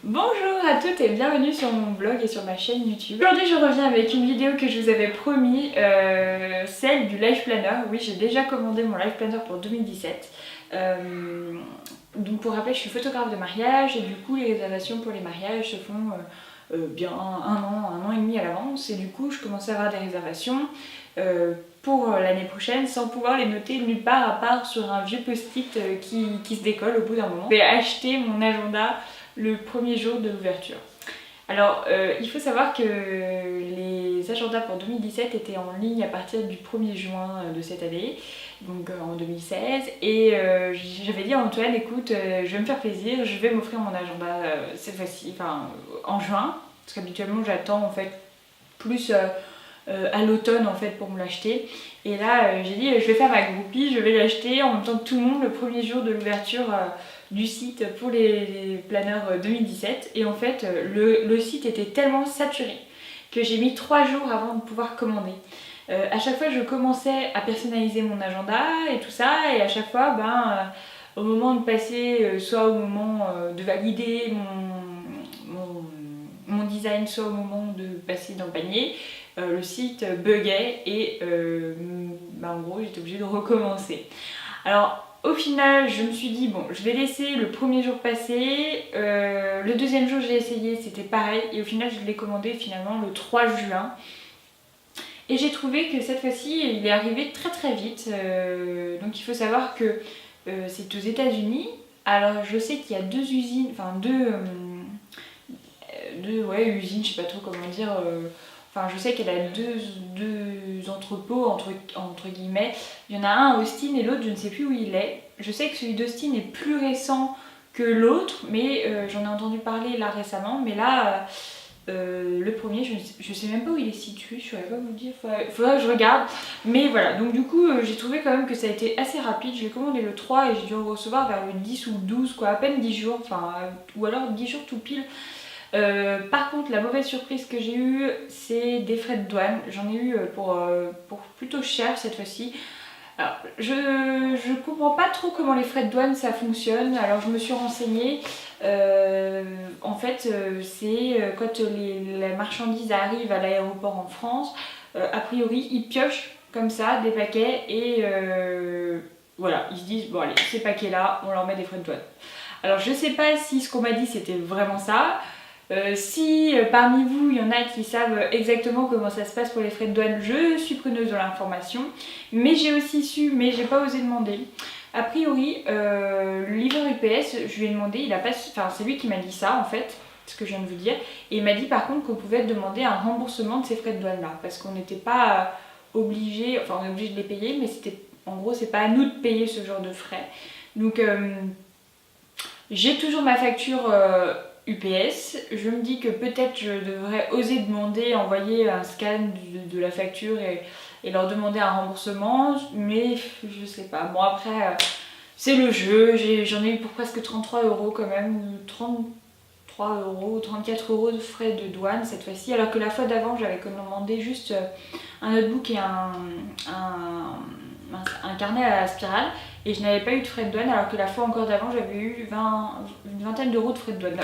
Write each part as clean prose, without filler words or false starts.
Bonjour à toutes et bienvenue sur mon blog et sur ma chaîne YouTube. Aujourd'hui je reviens avec une vidéo que je vous avais promis, celle du Life Planner. Oui, j'ai déjà commandé mon Life Planner pour 2017. Donc pour rappel, je suis photographe de mariage et du coup les réservations pour les mariages se font bien un an et demi à l'avance. Et du coup je commence à avoir des réservations pour l'année prochaine sans pouvoir les noter nulle part à part sur un vieux post-it qui se décolle au bout d'un moment. Je vais acheter mon agenda le premier jour de l'ouverture. Alors, il faut savoir que les agendas pour 2017 étaient en ligne à partir du 1er juin de cette année, donc en 2016, et j'avais dit à Antoine, écoute, je vais me faire plaisir, je vais m'offrir mon agenda cette fois-ci, enfin en juin, parce qu'habituellement j'attends en fait plus à l'automne en fait pour me l'acheter. Et là j'ai dit je vais faire ma groupie, je vais l'acheter en même temps que tout le monde le premier jour de l'ouverture du site pour les planeurs 2017. Et en fait le site était tellement saturé que j'ai mis 3 jours avant de pouvoir commander. À chaque fois je commençais à personnaliser mon agenda et tout ça, et à chaque fois au moment de passer, soit au moment de valider mon design, soit au moment de passer dans le panier, le site buguait et en gros j'étais obligée de recommencer. Alors au final je me suis dit bon, je vais laisser le premier jour passer, le deuxième jour j'ai essayé, c'était pareil, et au final je l'ai commandé finalement le 3 juin. Et j'ai trouvé que cette fois-ci il est arrivé très très vite, donc il faut savoir que c'est aux États-Unis. Alors je sais qu'il y a deux usines, enfin deux usines, je sais pas trop comment dire. Enfin, je sais qu'elle a deux entrepôts, entre guillemets. Il y en a un à Austin et l'autre, je ne sais plus où il est. Je sais que celui d'Austin est plus récent que l'autre, mais j'en ai entendu parler là récemment. Mais là, le premier, je sais même pas où il est situé, je saurais pas vous dire, faudrait que je regarde. Mais voilà, donc du coup, j'ai trouvé quand même que ça a été assez rapide. Je l'ai commandé le 3 et j'ai dû le recevoir vers le 10 ou 12, quoi, à peine 10 jours, enfin, ou alors 10 jours tout pile. Par contre, la mauvaise surprise que j'ai eue, c'est des frais de douane. J'en ai eu pour plutôt cher cette fois-ci. Alors, je comprends pas trop comment les frais de douane ça fonctionne. Alors, je me suis renseignée. En fait, c'est quand la marchandise arrive à l'aéroport en France, a priori, ils piochent comme ça des paquets et voilà, ils se disent bon, allez, ces paquets-là, on leur met des frais de douane. Alors, je sais pas si ce qu'on m'a dit c'était vraiment ça. Si parmi vous il y en a qui savent exactement comment ça se passe pour les frais de douane, je suis preneuse de l'information. Mais j'ai aussi su, mais j'ai pas osé demander. A priori, le livreur UPS, je lui ai demandé, il a pas, enfin c'est lui qui m'a dit ça en fait, ce que je viens de vous dire. Et il m'a dit par contre qu'on pouvait demander un remboursement de ces frais de douane là, parce qu'on n'était pas obligé, enfin on est obligé de les payer, mais c'était, en gros c'est pas à nous de payer ce genre de frais. Donc j'ai toujours ma facture UPS. Je me dis que peut-être je devrais oser demander, envoyer un scan de la facture et leur demander un remboursement, mais je sais pas. Bon après, c'est le jeu, j'en ai eu pour presque 33 € quand même, 33 €, 34 € de frais de douane cette fois-ci, alors que la fois d'avant j'avais commandé juste un notebook et un carnet à la spirale, et je n'avais pas eu de frais de douane, alors que la fois encore d'avant j'avais eu une vingtaine d'euros de frais de douane.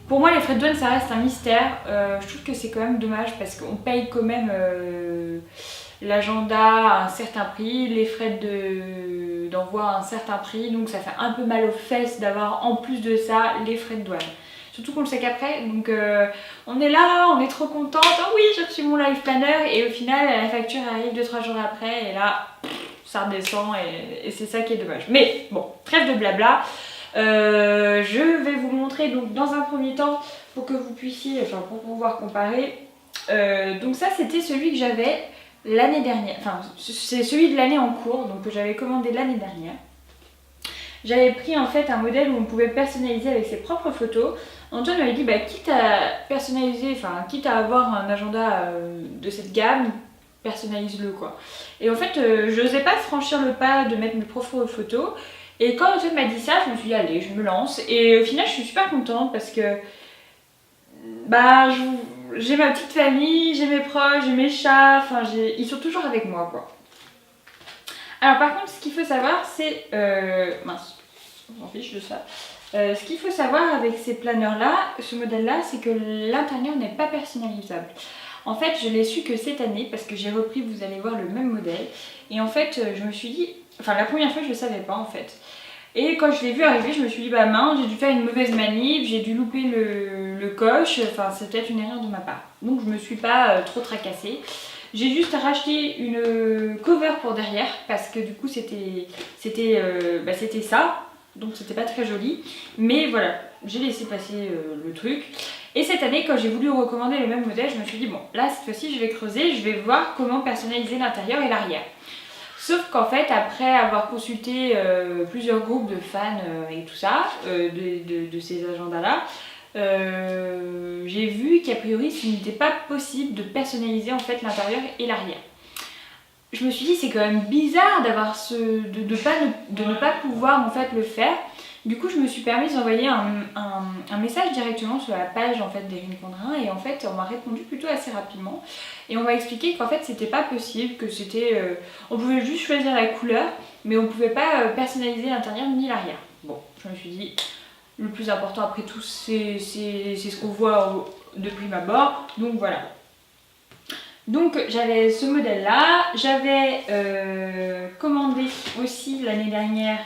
Pour moi les frais de douane ça reste un mystère, je trouve que c'est quand même dommage parce qu'on paye quand même l'agenda à un certain prix, les frais d'envoi à un certain prix, donc ça fait un peu mal aux fesses d'avoir en plus de ça les frais de douane. Surtout qu'on le sait qu'après, donc on est là, on est trop contente, oh oui j'ai reçu mon Life Planner, et au final la facture arrive 2-3 jours après et là ça redescend, et c'est ça qui est dommage. Mais bon, trêve de blabla, je vais vous montrer donc dans un premier temps pour que vous puissiez, enfin pour pouvoir comparer. Donc ça c'était celui que j'avais l'année dernière, enfin c'est celui de l'année en cours, donc que j'avais commandé l'année dernière. J'avais pris en fait un modèle où on pouvait personnaliser avec ses propres photos. Antoine m'avait dit quitte à personnaliser, enfin quitte à avoir un agenda de cette gamme, personnalise-le quoi. Et en fait je n'osais pas franchir le pas de mettre mes propres photos. Et quand Antoine m'a dit ça, je me suis dit allez, je me lance. Et au final je suis super contente parce que j'ai ma petite famille, j'ai mes proches, j'ai mes chats, enfin ils sont toujours avec moi quoi. Alors par contre ce qu'il faut savoir c'est... mince, on s'en fiche de ça. Ce qu'il faut savoir avec ces planeurs-là, ce modèle-là, c'est que l'intérieur n'est pas personnalisable. En fait, je l'ai su que cette année, parce que j'ai repris, vous allez voir, le même modèle. Et en fait, je me suis dit, enfin la première fois, je ne le savais pas en fait. Et quand je l'ai vu arriver, je me suis dit, bah mince, j'ai dû faire une mauvaise manip, j'ai dû louper le coche, enfin c'est peut-être une erreur de ma part. Donc je me suis pas trop tracassée. J'ai juste racheté une cover pour derrière, parce que du coup c'était ça, donc c'était pas très joli. Mais voilà, j'ai laissé passer le truc. Et cette année, quand j'ai voulu recommander le même modèle, je me suis dit, bon, là cette fois-ci je vais creuser, je vais voir comment personnaliser l'intérieur et l'arrière. Sauf qu'en fait, après avoir consulté plusieurs groupes de fans et tout ça, de ces agendas-là, j'ai vu qu'a priori, ce n'était pas possible de personnaliser en fait l'intérieur et l'arrière. Je me suis dit, c'est quand même bizarre d'avoir de ne pas pouvoir en fait le faire. Du coup, je me suis permise d'envoyer un message directement sur la page en fait d'Erin Condrin et en fait, on m'a répondu plutôt assez rapidement et on m'a expliqué qu'en fait, c'était pas possible, que c'était, on pouvait juste choisir la couleur, mais on pouvait pas personnaliser l'intérieur ni l'arrière. Bon, je me suis dit, le plus important après tout, c'est ce qu'on voit de prime abord, donc voilà. Donc j'avais ce modèle là, j'avais commandé aussi l'année dernière,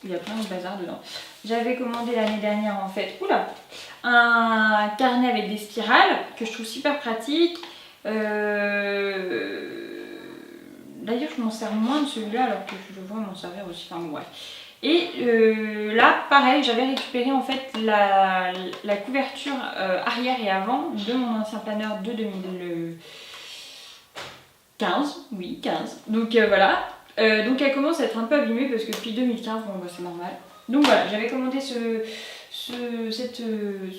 il y a plein de bazar dedans, j'avais commandé l'année dernière en fait, un carnet avec des spirales que je trouve super pratique. D'ailleurs je m'en sers moins de celui-là alors que je devrais m'en servir aussi, enfin bon, bref. Et là pareil, j'avais récupéré en fait la couverture arrière et avant de mon ancien planeur de 2015, oui 15, donc voilà. Donc elle commence à être un peu abîmée parce que depuis 2015, bon bah c'est normal. Donc voilà, j'avais commandé ce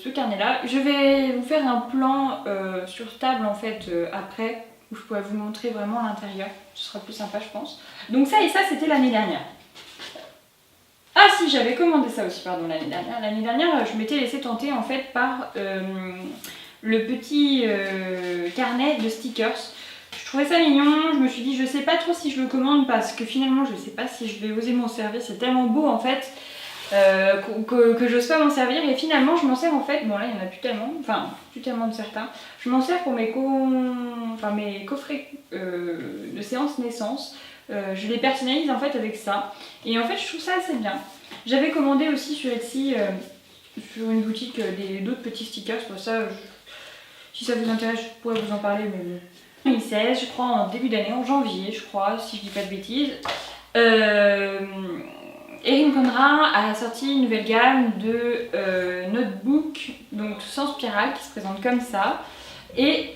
carnet là. Je vais vous faire un plan sur table en fait après, où je pourrais vous montrer vraiment l'intérieur. Ce sera plus sympa je pense. Donc ça et ça c'était l'année dernière. Ah si, j'avais commandé ça aussi, pardon, l'année dernière. L'année dernière, je m'étais laissée tenter en fait par le petit carnet de stickers. Je trouvais ça mignon, je me suis dit je sais pas trop si je le commande parce que finalement je sais pas si je vais oser m'en servir, c'est tellement beau en fait que j'ose pas m'en servir et finalement je m'en sers en fait, bon là il y en a plus tellement, enfin plus tellement de certains, je m'en sers pour mes coffrets de séance naissance. Je les personnalise en fait avec ça et en fait je trouve ça assez bien. J'avais commandé aussi sur Etsy, sur une boutique, d'autres petits stickers, pour ça si ça vous intéresse je pourrais vous en parler mais bon. 2016, je crois en début d'année, en janvier je crois, si je dis pas de bêtises. Erin Condrin a sorti une nouvelle gamme de notebook, donc sans spirale, qui se présente comme ça, et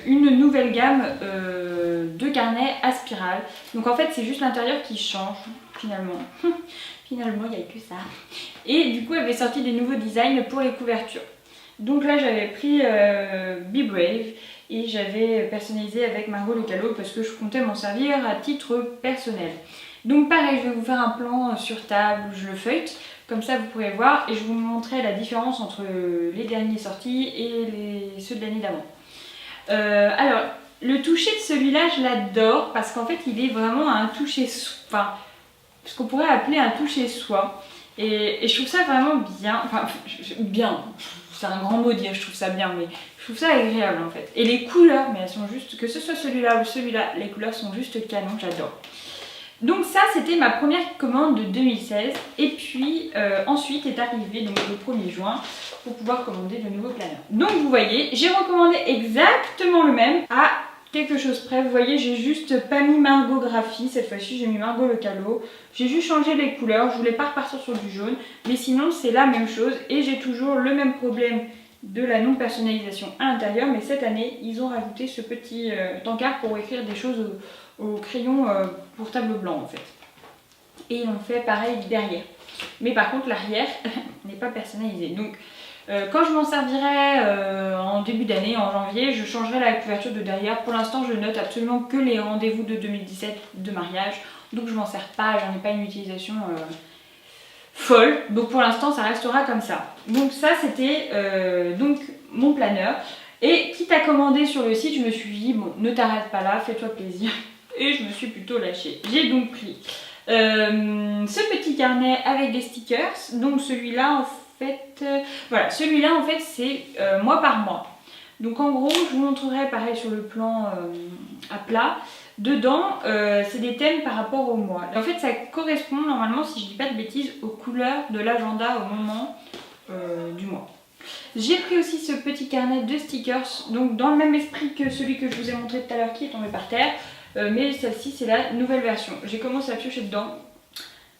une nouvelle gamme de carnets à spirale. Donc en fait c'est juste l'intérieur qui change finalement. Finalement il n'y a que ça. Et du coup elle avait sorti des nouveaux designs pour les couvertures. Donc là j'avais pris Be Brave et j'avais personnalisé avec Margot Le Callot parce que je comptais m'en servir à titre personnel. Donc pareil, je vais vous faire un plan sur table, je le feuillete, comme ça vous pourrez voir et je vous montrerai la différence entre les derniers sortis et ceux de l'année d'avant. Alors, le toucher de celui-là, je l'adore parce qu'en fait il est vraiment un toucher, enfin, ce qu'on pourrait appeler un toucher soie. Et je trouve ça vraiment bien, enfin bien, c'est un grand mot dire je trouve ça bien, mais je trouve ça agréable en fait. Et les couleurs, mais elles sont juste, que ce soit celui-là ou celui-là, les couleurs sont juste canon, j'adore. Donc ça c'était ma première commande de 2016 et puis ensuite est arrivé donc, le 1er juin pour pouvoir commander le nouveau planeur. Donc vous voyez, j'ai recommandé exactement le même à quelque chose près. Vous voyez, j'ai juste pas mis Margot Graphie, cette fois-ci j'ai mis Margot Le Callot. J'ai juste changé les couleurs, je voulais pas repartir sur du jaune, mais sinon c'est la même chose et j'ai toujours le même problème de la non personnalisation à l'intérieur, mais cette année ils ont rajouté ce petit encart pour écrire des choses au crayon pour tableau blanc en fait. Et ils ont fait pareil derrière. Mais par contre l'arrière n'est pas personnalisé. Donc quand je m'en servirai en début d'année, en janvier, je changerai la couverture de derrière. Pour l'instant je note absolument que les rendez-vous de 2017 de mariage. Donc je m'en sers pas, j'en ai pas une utilisation folle. Donc pour l'instant ça restera comme ça. Donc ça c'était donc mon planeur. Et quitte à commander sur le site, je me suis dit bon, ne t'arrête pas là, fais-toi plaisir. Et je me suis plutôt lâchée. J'ai donc pris ce petit carnet avec des stickers. Donc celui-là en fait, voilà, celui-là en fait c'est mois par mois. Donc en gros je vous montrerai pareil sur le plan à plat. Dedans c'est des thèmes par rapport au mois. En fait ça correspond normalement, si je dis pas de bêtises, aux couleurs de l'agenda au moment du mois. J'ai pris aussi ce petit carnet de stickers, donc dans le même esprit que celui que je vous ai montré tout à l'heure qui est tombé par terre. Mais celle-ci c'est la nouvelle version. J'ai commencé à piocher dedans,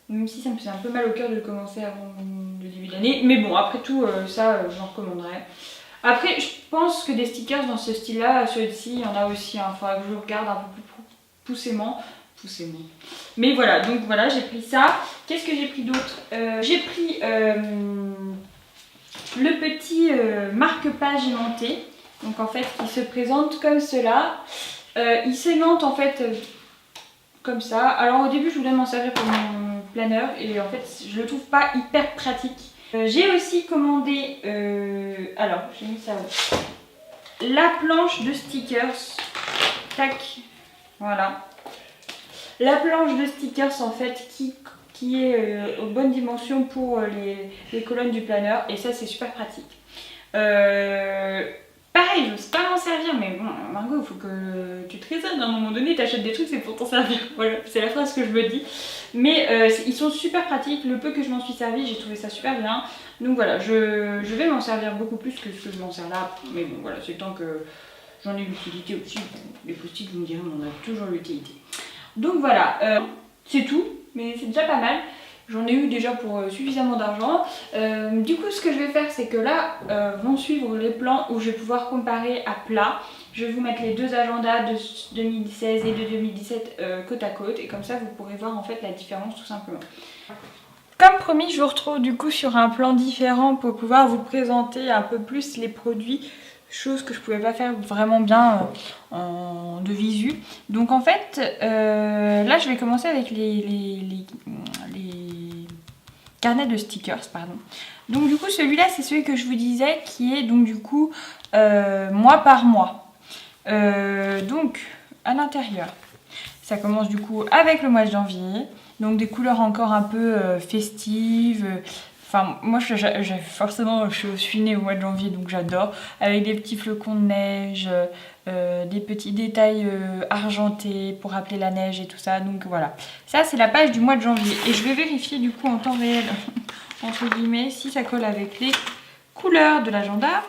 même si ça me faisait un peu mal au cœur de le commencer avant le début de l'année. Mais bon, après tout, ça j'en recommanderai. Après, je pense que des stickers dans ce style-là, celui-ci, il y en a aussi. Il faudra que je regarde un peu plus poussément. Mais voilà, donc voilà, j'ai pris ça. Qu'est-ce que j'ai pris d'autre? J'ai pris le petit marque-page aimanté. Donc en fait, il se présente comme cela. Il s'aimante en fait comme ça. Alors au début, je voulais m'en servir pour mon planeur et en fait, je le trouve pas hyper pratique. J'ai aussi commandé, alors j'ai mis ça où, la planche de stickers. Tac, voilà. La planche de stickers en fait qui est aux bonnes dimensions pour les colonnes du planeur et ça c'est super pratique. Pareil, je ne sais pas m'en servir, mais bon, Margot, il faut que tu te raisonnes. À un moment donné, tu achètes des trucs, c'est pour t'en servir. Voilà, c'est la phrase que je me dis. Mais ils sont super pratiques. Le peu que je m'en suis servi, j'ai trouvé ça super bien. Donc voilà, je vais m'en servir beaucoup plus que ce que je m'en sers là. Mais bon, voilà, c'est le temps que j'en ai l'utilité aussi. Les post-it, vous me direz, on a toujours l'utilité. Donc voilà, c'est tout, mais c'est déjà pas mal. J'en ai eu déjà pour suffisamment d'argent. Du coup, ce que je vais faire, c'est que là, vont suivre les plans où je vais pouvoir comparer à plat. Je vais vous mettre les deux agendas de 2016 et de 2017 côte à côte. Et comme ça, vous pourrez voir en fait la différence tout simplement. Comme promis, je vous retrouve du coup sur un plan différent pour pouvoir vous présenter un peu plus les produits. Chose que je pouvais pas faire vraiment bien de visu. Donc en fait, là je vais commencer avec les carnets de stickers, pardon. Donc du coup celui-là c'est celui que je vous disais qui est donc du coup mois par mois. Donc à l'intérieur, ça commence du coup avec le mois de janvier. Donc des couleurs encore un peu festives. Enfin, moi, forcément, je suis née au mois de janvier, donc j'adore. Avec des petits flocons de neige, des petits détails argentés pour rappeler la neige et tout ça. Donc voilà. Ça, c'est la page du mois de janvier. Et je vais vérifier du coup en temps réel, entre guillemets, si ça colle avec les couleurs de l'agenda.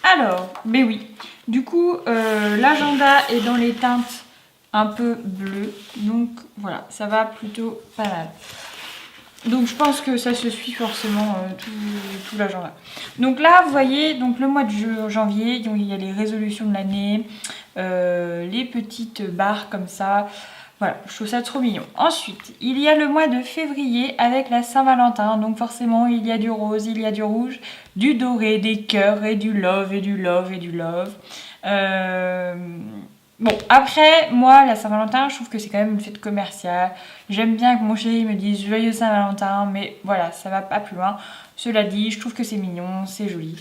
Alors, ben oui. Du coup, l'agenda est dans les teintes un peu bleues. Donc voilà, ça va plutôt pas mal. Donc je pense que ça se suit forcément tout l'agenda. Donc là vous voyez donc le mois de janvier, donc, il y a les résolutions de l'année, les petites barres comme ça. Voilà, je trouve ça trop mignon. Ensuite, il y a le mois de février avec la Saint-Valentin. Donc forcément il y a du rose, il y a du rouge, du doré, des cœurs et du love et du love et du love. Bon, après, moi, la Saint-Valentin, je trouve que c'est quand même une fête commerciale. J'aime bien que mon chéri me dise joyeux Saint-Valentin, mais voilà, ça va pas plus loin. Cela dit, je trouve que c'est mignon, c'est joli.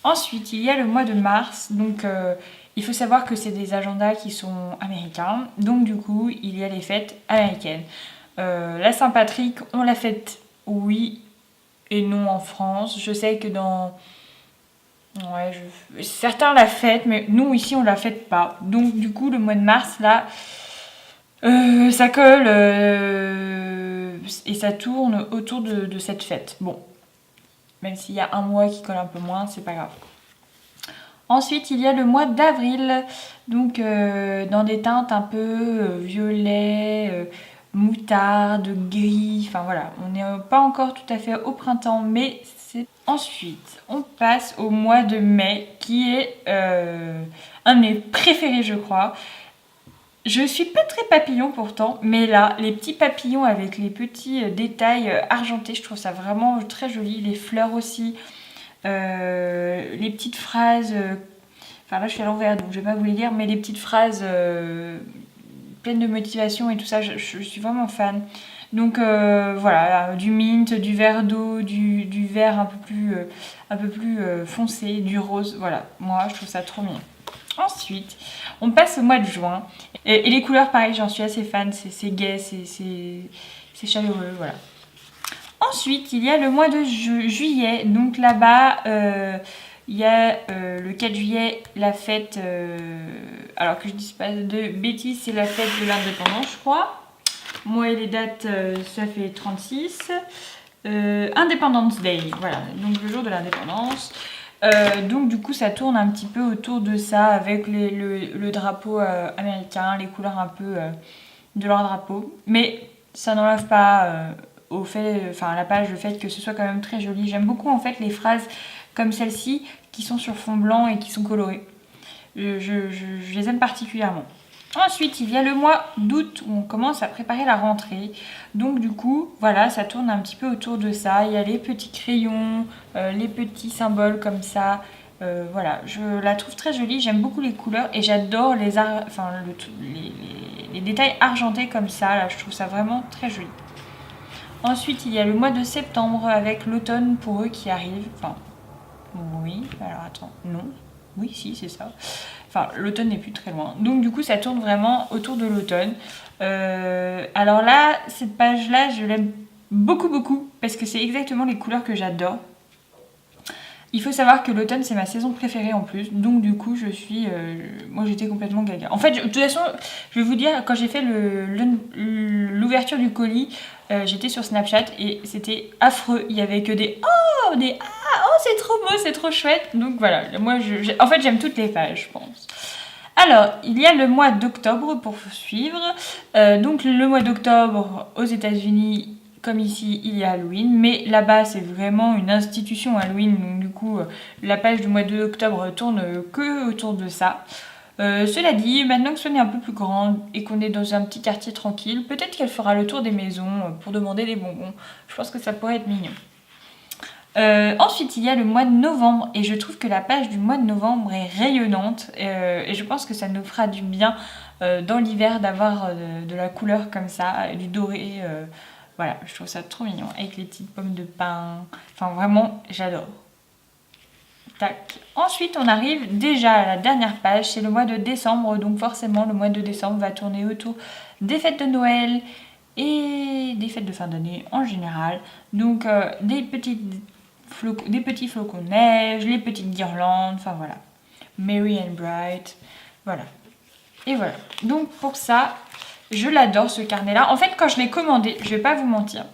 Ensuite, il y a le mois de mars. Donc, il faut savoir que c'est des agendas qui sont américains. Donc, du coup, il y a les fêtes américaines. La Saint-Patrick, on la fête oui et non en France. Je sais que dans... Ouais, certains la fêtent, mais nous ici on la fête pas. Donc du coup le mois de mars là, ça colle et ça tourne autour de cette fête. Bon, même s'il y a un mois qui colle un peu moins, c'est pas grave. Ensuite il y a le mois d'avril, donc dans des teintes un peu violet, moutarde, gris, enfin voilà, on n'est pas encore tout à fait au printemps, mais c'est... Ensuite, on passe au mois de mai, qui est un de mes préférés, je crois. Je suis pas très papillon pourtant, mais là, les petits papillons avec les petits détails argentés, je trouve ça vraiment très joli. Les fleurs aussi, les petites phrases... Enfin là, je suis à l'envers, donc je vais pas vous les lire, mais les petites phrases pleines de motivation et tout ça, je suis vraiment fan. Donc voilà, du mint, du vert d'eau, du vert un peu plus foncé, du rose. Voilà, moi je trouve ça trop mignon. Ensuite, on passe au mois de juin. Et les couleurs, pareil, j'en suis assez fan. C'est gai, c'est chaleureux, voilà. Ensuite, il y a le mois de juillet. Donc là-bas, il y a le 4 juillet, la fête... alors que je ne dise pas de bêtises, c'est la fête de l'indépendance, je crois. Moi et les dates, ça fait 36. Independence Day, voilà, donc le jour de l'indépendance. Donc du coup ça tourne un petit peu autour de ça avec le drapeau américain, les couleurs un peu de leur drapeau. Mais ça n'enlève pas au fait, enfin à la page, le fait que ce soit quand même très joli. J'aime beaucoup en fait les phrases comme celle-ci qui sont sur fond blanc et qui sont colorées. Je les aime particulièrement. Ensuite, il y a le mois d'août où on commence à préparer la rentrée. Donc du coup, voilà, ça tourne un petit peu autour de ça. Il y a les petits crayons, les petits symboles comme ça. Voilà, je la trouve très jolie. J'aime beaucoup les couleurs et j'adore les détails argentés comme ça. Là, je trouve ça vraiment très joli. Ensuite, il y a le mois de septembre avec l'automne pour eux qui arrive. Enfin, oui, alors attends, non. Oui, si, c'est ça. Enfin, l'automne n'est plus très loin. Donc du coup, ça tourne vraiment autour de l'automne. Alors là, cette page-là, je l'aime beaucoup, beaucoup, parce que c'est exactement les couleurs que j'adore. Il faut savoir que l'automne, c'est ma saison préférée en plus. Donc du coup, moi, j'étais complètement gaga. En fait, de toute façon, je vais vous dire, quand j'ai fait l'ouverture du colis, j'étais sur Snapchat et c'était affreux. Il y avait que des « Oh !» des « Ah !» Oh, c'est trop beau, c'est trop chouette. Donc voilà, moi, en fait, j'aime toutes les pages, je pense. Alors, il y a le mois d'octobre pour suivre. Donc le mois d'octobre, aux États-Unis, comme ici, il y a Halloween. Mais là-bas, c'est vraiment une institution Halloween. Donc du coup, la page du mois d'octobre tourne que autour de ça. Cela dit, maintenant que Swan est un peu plus grande et qu'on est dans un petit quartier tranquille, peut-être qu'elle fera le tour des maisons pour demander des bonbons. Je pense que ça pourrait être mignon. Ensuite, il y a le mois de novembre et je trouve que la page du mois de novembre est rayonnante et je pense que ça nous fera du bien dans l'hiver d'avoir de la couleur comme ça, du doré. Voilà, je trouve ça trop mignon avec les petites pommes de pin. Enfin, vraiment, j'adore. Tac. Ensuite, on arrive déjà à la dernière page, c'est le mois de décembre. Donc forcément, le mois de décembre va tourner autour des fêtes de Noël et des fêtes de fin d'année en général. Donc des petits flocons de neige, les petites guirlandes, enfin voilà. Merry and Bright, voilà. Et voilà. Donc pour ça, je l'adore ce carnet-là. En fait, quand je l'ai commandé, je vais pas vous mentir,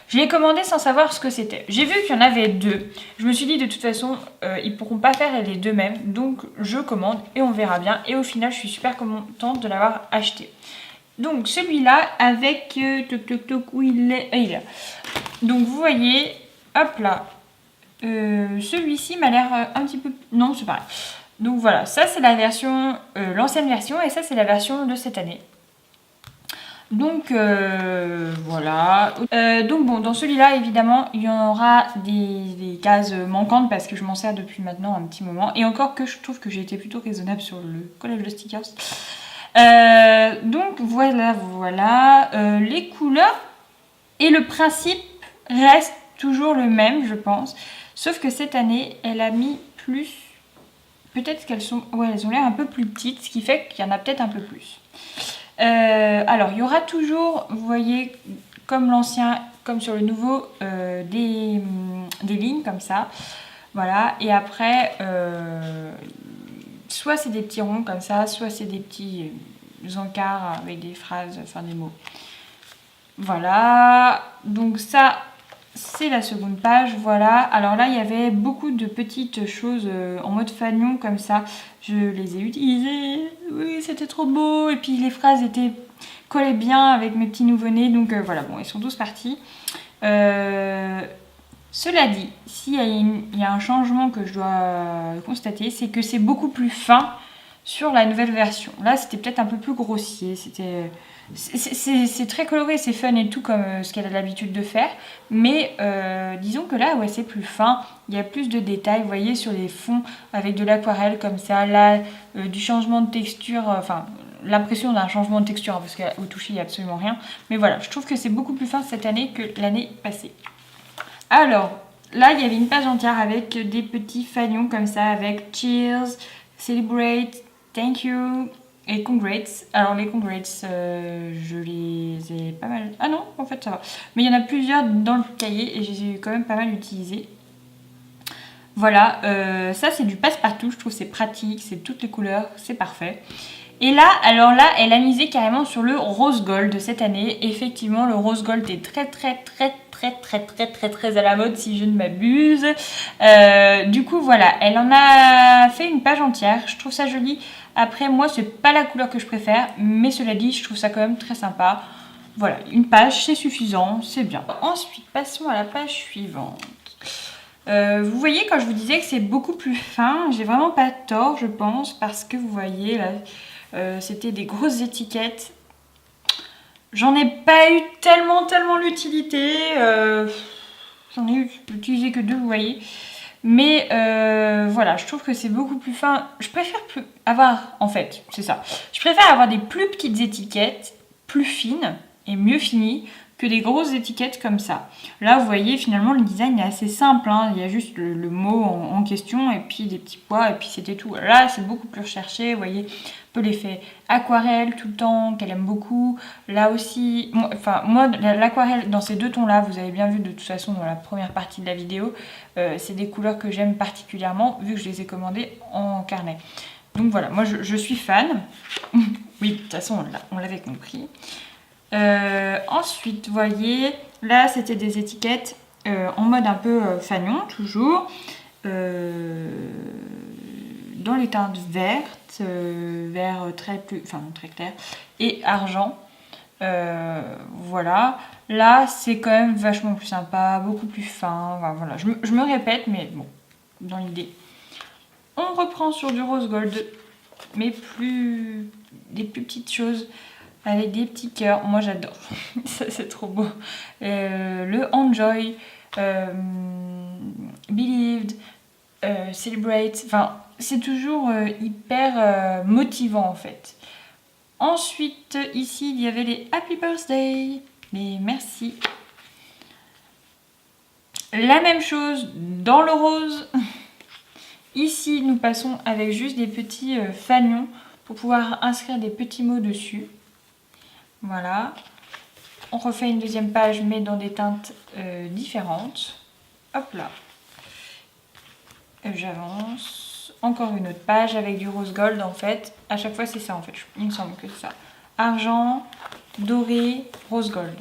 je l'ai commandé sans savoir ce que c'était. J'ai vu qu'il y en avait deux. Je me suis dit de toute façon, ils pourront pas faire les deux mêmes. Donc je commande et on verra bien. Et au final, je suis super contente de l'avoir acheté. Donc celui-là avec... où il est, il est là. Donc vous voyez, hop là. Celui-ci m'a l'air un petit peu... Non, c'est pareil. Donc voilà, ça c'est la version, l'ancienne version et ça c'est la version de cette année. Donc voilà. Donc bon, dans celui-là évidemment il y en aura des cases manquantes parce que je m'en sers depuis maintenant un petit moment. Et encore que je trouve que j'ai été plutôt raisonnable sur le collage de stickers. Donc voilà. Les couleurs et le principe restent toujours le même je pense. Sauf que cette année, elle a mis plus... Peut-être qu'elles sont... Ouais, elles ont l'air un peu plus petites, ce qui fait qu'il y en a peut-être un peu plus. Alors, il y aura toujours, vous voyez, comme l'ancien, comme sur le nouveau, des lignes comme ça. Voilà. Et après, soit c'est des petits ronds comme ça, soit c'est des petits encarts avec des phrases, enfin des mots. Voilà. Donc ça... C'est la seconde page, voilà. Alors là, il y avait beaucoup de petites choses en mode fanion comme ça. Je les ai utilisées. Oui, c'était trop beau. Et puis les phrases collaient bien avec mes petits nouveau-nés. Donc voilà, bon, ils sont tous partis. Cela dit, s'il y a un changement que je dois constater, c'est que c'est beaucoup plus fin sur la nouvelle version. Là, c'était peut-être un peu plus grossier. C'est très coloré, c'est fun et tout comme ce qu'elle a l'habitude de faire. Mais disons que là, ouais, c'est plus fin. Il y a plus de détails, vous voyez, sur les fonds avec de l'aquarelle comme ça. Là, du changement de texture, enfin, l'impression d'un changement de texture, hein, parce qu'au toucher, il n'y a absolument rien. Mais voilà, je trouve que c'est beaucoup plus fin cette année que l'année passée. Alors, là, il y avait une page entière avec des petits fanions comme ça, avec Cheers, Celebrate, Thank you et congrats. Alors les congrats, je les ai pas mal... Ah non, en fait ça va. Mais il y en a plusieurs dans le cahier et je les ai quand même pas mal utilisés. Voilà, ça c'est du passe-partout, je trouve c'est pratique, c'est toutes les couleurs, c'est parfait. Et là, alors là, elle a misé carrément sur le rose gold cette année. Effectivement, le rose gold est très à la mode si je ne m'abuse. Du coup, voilà, elle en a fait une page entière. Je trouve ça joli. Après, moi, c'est pas la couleur que je préfère, mais cela dit, je trouve ça quand même très sympa. Voilà, une page, c'est suffisant, c'est bien. Ensuite, passons à la page suivante. Vous voyez, quand je vous disais que c'est beaucoup plus fin, j'ai vraiment pas tort, je pense, parce que vous voyez, là, c'était des grosses étiquettes. J'en ai pas eu tellement l'utilité. J'en ai utilisé que 2, vous voyez. Mais voilà, je trouve que c'est beaucoup plus fin. Je préfère avoir, en fait, c'est ça. Je préfère avoir des plus petites étiquettes, plus fines et mieux finies, que des grosses étiquettes comme ça. Là, vous voyez, finalement, le design est assez simple. Hein. Il y a juste le mot en question et puis des petits pois et puis c'était tout. Là, c'est beaucoup plus recherché. Vous voyez, un peu l'effet aquarelle tout le temps, qu'elle aime beaucoup. Là aussi, moi, l'aquarelle dans ces 2 tons-là, vous avez bien vu de toute façon dans la première partie de la vidéo, c'est des couleurs que j'aime particulièrement vu que je les ai commandées en carnet. Donc voilà, moi je suis fan. Oui, de toute façon, on l'avait compris. Ensuite, vous voyez, là c'était des étiquettes en mode un peu fanion, toujours, dans les teintes vertes, vert très clair, et argent. Voilà, là c'est quand même vachement plus sympa, beaucoup plus fin. Enfin, voilà, je me répète, mais bon, dans l'idée. On reprend sur du rose gold, mais des plus petites choses. Avec des petits cœurs, moi j'adore, ça c'est trop beau. Le Enjoy, Believed, Celebrate, enfin c'est toujours hyper motivant en fait. Ensuite, ici il y avait les Happy Birthday, les merci. La même chose dans le rose. Ici nous passons avec juste des petits fanions pour pouvoir inscrire des petits mots dessus. Voilà, on refait une deuxième page mais dans des teintes différentes. Hop là, j'avance. Encore une autre page avec du rose gold en fait. À chaque fois c'est ça en fait, il me semble que c'est ça. Argent, doré, rose gold.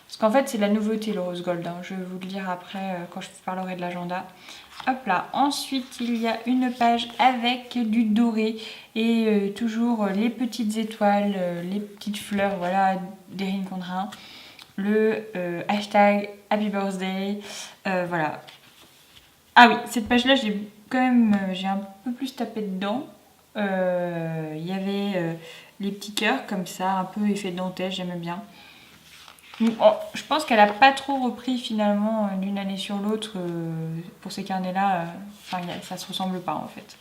Parce qu'en fait c'est la nouveauté le rose gold, hein. Je vais vous le dire après quand je parlerai de l'agenda. Hop là, ensuite il y a une page avec du doré et toujours les petites étoiles, les petites fleurs, voilà, d'Erin Condren. Le hashtag Happy Birthday, voilà. Ah oui, cette page-là, j'ai un peu plus tapé dedans. Il y avait les petits cœurs comme ça, un peu effet dentelle, j'aimais bien. Oh, je pense qu'elle n'a pas trop repris finalement d'une année sur l'autre pour ces carnets-là. Ça se ressemble pas en fait.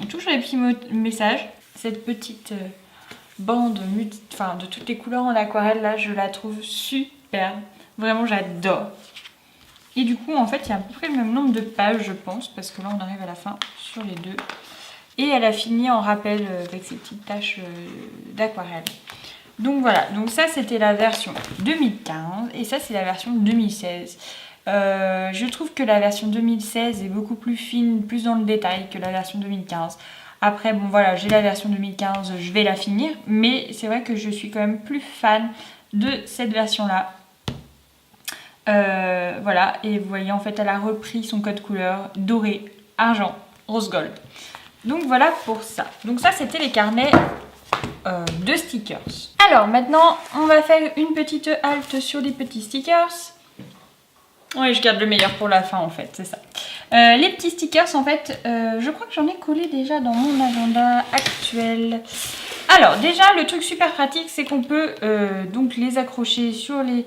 Toujours les petits messages. Cette petite bande de toutes les couleurs en aquarelle là, je la trouve super. Vraiment, j'adore. Et du coup, en fait, il y a à peu près le même nombre de pages, je pense, parce que là, on arrive à la fin sur les 2. Et elle a fini en rappel avec ces petites taches d'aquarelle. Donc voilà, donc ça c'était la version 2015 et ça c'est la version 2016. Je trouve que la version 2016 est beaucoup plus fine, plus dans le détail que la version 2015. Après bon voilà, j'ai la version 2015, je vais la finir, mais c'est vrai que je suis quand même plus fan de cette version là. Voilà, et vous voyez en fait elle a repris son code couleur doré, argent, rose gold. Donc voilà pour ça. Donc ça c'était les carnets de stickers. Alors maintenant on va faire une petite halte sur des petits stickers. Oui, je garde le meilleur pour la fin en fait, c'est ça. Les petits stickers en fait, je crois que j'en ai collé déjà dans mon agenda actuel. Alors déjà le truc super pratique c'est qu'on peut donc les accrocher sur les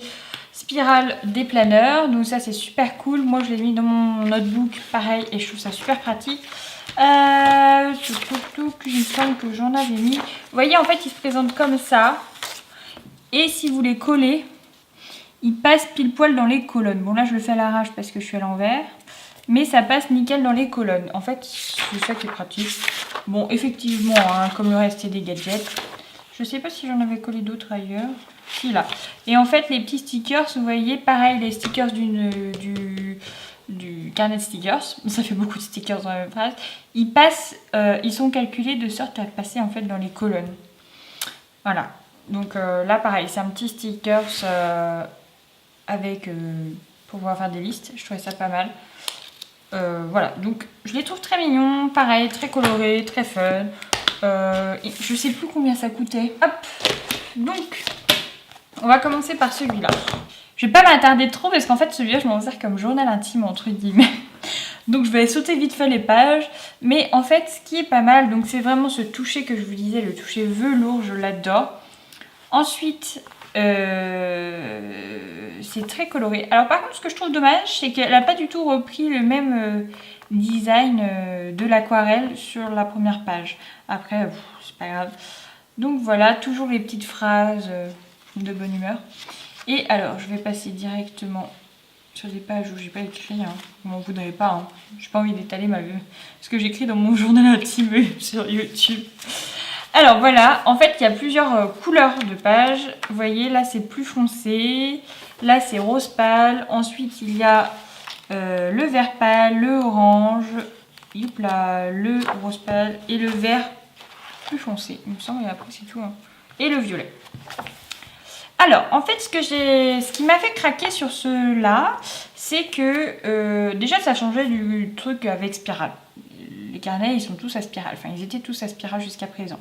spirales des planeurs. Donc ça c'est super cool, moi je l'ai mis dans mon notebook pareil et je trouve ça super pratique. Il me semble que j'en avais mis. Vous voyez en fait il se présente comme ça. Et si vous les collez, il passe pile poil dans les colonnes. Bon là je le fais à l'arrache parce que je suis à l'envers. mais ça passe nickel dans les colonnes. En fait, c'est ça qui est pratique. Bon, effectivement, hein, comme le reste, c'est des gadgets. Je sais pas si j'en avais collé d'autres ailleurs. Si, là. Et en fait, les petits stickers, vous voyez, pareil, les stickers du carnet de stickers, ça fait beaucoup de stickers dans la même phrase, ils sont calculés de sorte à passer en fait dans les colonnes. Voilà. Donc là, pareil, c'est un petit stickers avec pour pouvoir faire des listes. Je trouvais ça pas mal. Voilà, donc je les trouve très mignons, pareil, très colorés, très fun. Je sais plus combien ça coûtait. Hop, donc on va commencer par celui-là. Je vais pas m'attarder trop parce qu'en fait celui-là je m'en sers comme journal intime entre guillemets. Donc je vais sauter vite fait les pages. Mais en fait ce qui est pas mal, donc c'est vraiment ce toucher que je vous disais, le toucher velours, je l'adore. Ensuite, c'est très coloré. Alors par contre ce que je trouve dommage, c'est qu'elle n'a pas du tout repris le même design de l'aquarelle sur la première page. Après, c'est pas grave. Donc voilà, toujours les petites phrases de bonne humeur. Et alors, je vais passer directement sur des pages où j'ai pas écrit. Hein. Vous m'en voudrez pas. Hein. J'ai pas envie d'étaler ce que j'écris dans mon journal intime sur YouTube. Alors voilà, en fait, il y a plusieurs couleurs de pages. Vous voyez, là, c'est plus foncé. Là, c'est rose pâle. Ensuite, il y a le vert pâle, le orange, là, le rose pâle et le vert plus foncé, il me semble. Et après, c'est tout. Hein. Et le violet. Alors, en fait, ce qui m'a fait craquer sur ceux-là, c'est que déjà, ça changeait du truc avec spirale. Les carnets, ils sont tous à spirale. Enfin, ils étaient tous à spirale jusqu'à présent.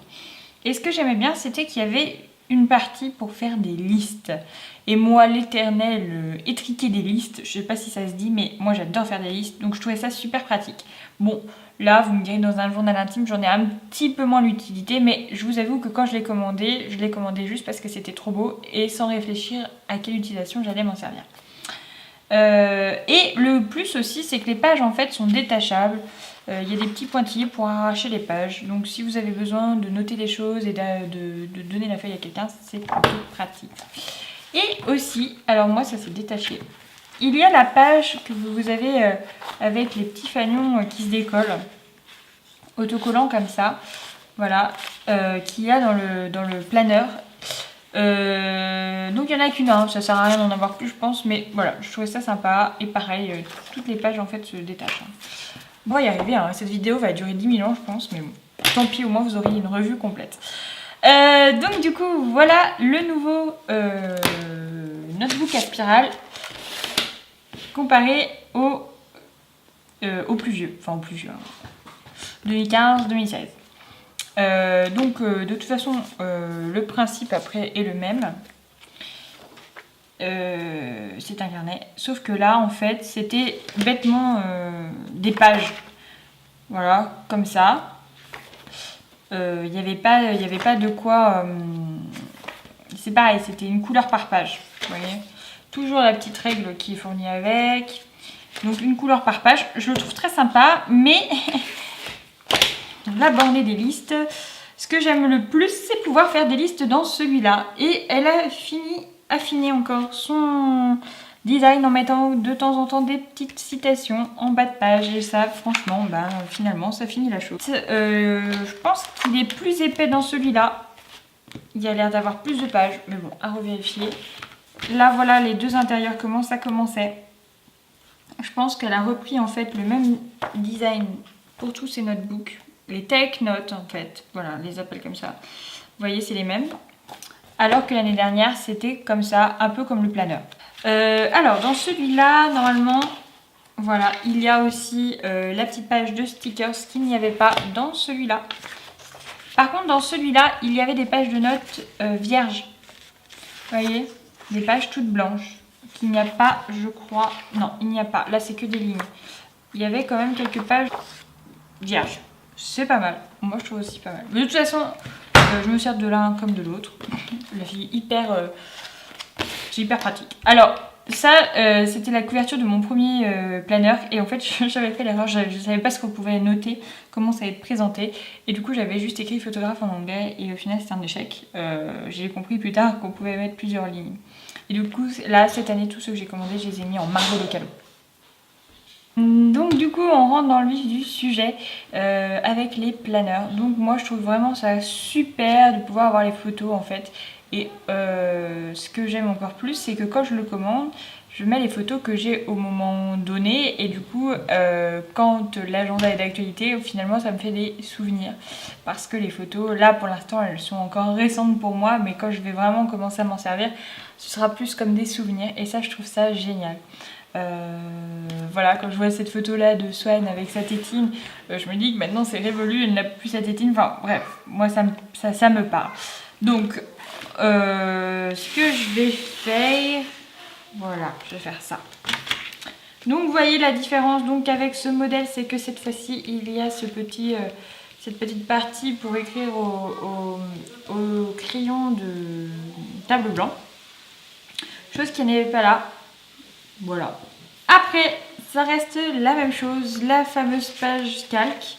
Et ce que j'aimais bien, c'était qu'il y avait une partie pour faire des listes. Et moi, l'éternel étriquer des listes, je sais pas si ça se dit, mais moi, j'adore faire des listes. Donc, je trouvais ça super pratique. Bon, là, vous me direz, dans un journal intime, j'en ai un petit peu moins l'utilité. Mais je vous avoue que quand je l'ai commandé juste parce que c'était trop beau et sans réfléchir à quelle utilisation j'allais m'en servir. Et le plus aussi, c'est que les pages, en fait, sont détachables. Il y a des petits pointillés pour arracher les pages. Donc si vous avez besoin de noter des choses et de donner la feuille à quelqu'un, c'est plutôt pratique. Et aussi, alors moi ça s'est détaché, il y a la page que vous avez avec les petits fanions qui se décollent, autocollants comme ça, voilà, qu'il y a dans le planeur. Donc il n'y en a qu'une, hein, ça sert à rien d'en avoir plus je pense, mais voilà, je trouvais ça sympa. Et pareil, toutes les pages en fait se détachent. On va y arriver, hein. Cette vidéo va durer 10 000 ans je pense, mais bon, tant pis, au moins vous aurez une revue complète. Donc du coup, voilà le nouveau notebook à spirale comparé au plus vieux, enfin au plus vieux, hein, 2015-2016. Donc de toute façon, le principe après est le même. C'est un carnet, sauf que là en fait c'était bêtement des pages, voilà, comme ça. Il n'y avait pas de quoi, c'est pareil, c'était une couleur par page, vous voyez, toujours la petite règle qui est fournie avec, donc une couleur par page. Je le trouve très sympa, mais la bornée des listes, ce que j'aime le plus, c'est pouvoir faire des listes dans celui-là. Et elle a affiné encore son design en mettant de temps en temps des petites citations en bas de page. Et ça, franchement, finalement, ça finit la chose. Je pense qu'il est plus épais dans celui-là. Il a l'air d'avoir plus de pages, mais bon, à revérifier. Là, voilà les deux intérieurs, comment ça commençait. Je pense qu'elle a repris en fait le même design pour tous ses notebooks. Les Tech Notes en fait, voilà, les appelle comme ça. Vous voyez, c'est les mêmes. Alors que l'année dernière, c'était comme ça, un peu comme le planeur. Alors, dans celui-là, normalement, voilà, il y a aussi la petite page de stickers qu'il n'y avait pas dans celui-là. Par contre, dans celui-là, il y avait des pages de notes vierges. Vous voyez, des pages toutes blanches. Qu'il n'y a pas, je crois. Non, il n'y a pas. Là, c'est que des lignes. Il y avait quand même quelques pages vierges. C'est pas mal. Moi, je trouve aussi pas mal. Mais de toute façon, je me sers de l'un comme de l'autre. La fille c'est hyper pratique. Alors, ça, c'était la couverture de mon premier planeur. Et en fait, j'avais fait l'erreur. Je ne savais pas ce qu'on pouvait noter, comment ça allait être présenté. Et du coup, j'avais juste écrit photographe en anglais. Et au final, c'était un échec. J'ai compris plus tard qu'on pouvait mettre plusieurs lignes. Et du coup, là, cette année, tous ceux que j'ai commandés, je les ai mis en marbre de calot. Donc du coup on rentre dans le vif du sujet avec les planeurs. Donc moi je trouve vraiment ça super de pouvoir avoir les photos en fait. Et ce que j'aime encore plus c'est que quand je le commande, je mets les photos que j'ai au moment donné et du coup quand l'agenda est d'actualité, finalement ça me fait des souvenirs. Parce que les photos là pour l'instant elles sont encore récentes pour moi, mais quand je vais vraiment commencer à m'en servir, ce sera plus comme des souvenirs et ça je trouve ça génial. Voilà, quand je vois cette photo là de Swan avec sa tétine, je me dis que maintenant c'est révolu, elle n'a plus sa tétine. Enfin bref, moi ça me parle. Donc ce que je vais faire, voilà, je vais faire ça. Donc vous voyez la différence donc avec ce modèle, c'est que cette fois-ci il y a ce petit, cette petite partie pour écrire au crayon de table blanc. Chose qui n'avait pas là. Voilà. Après, ça reste la même chose, la fameuse page calque.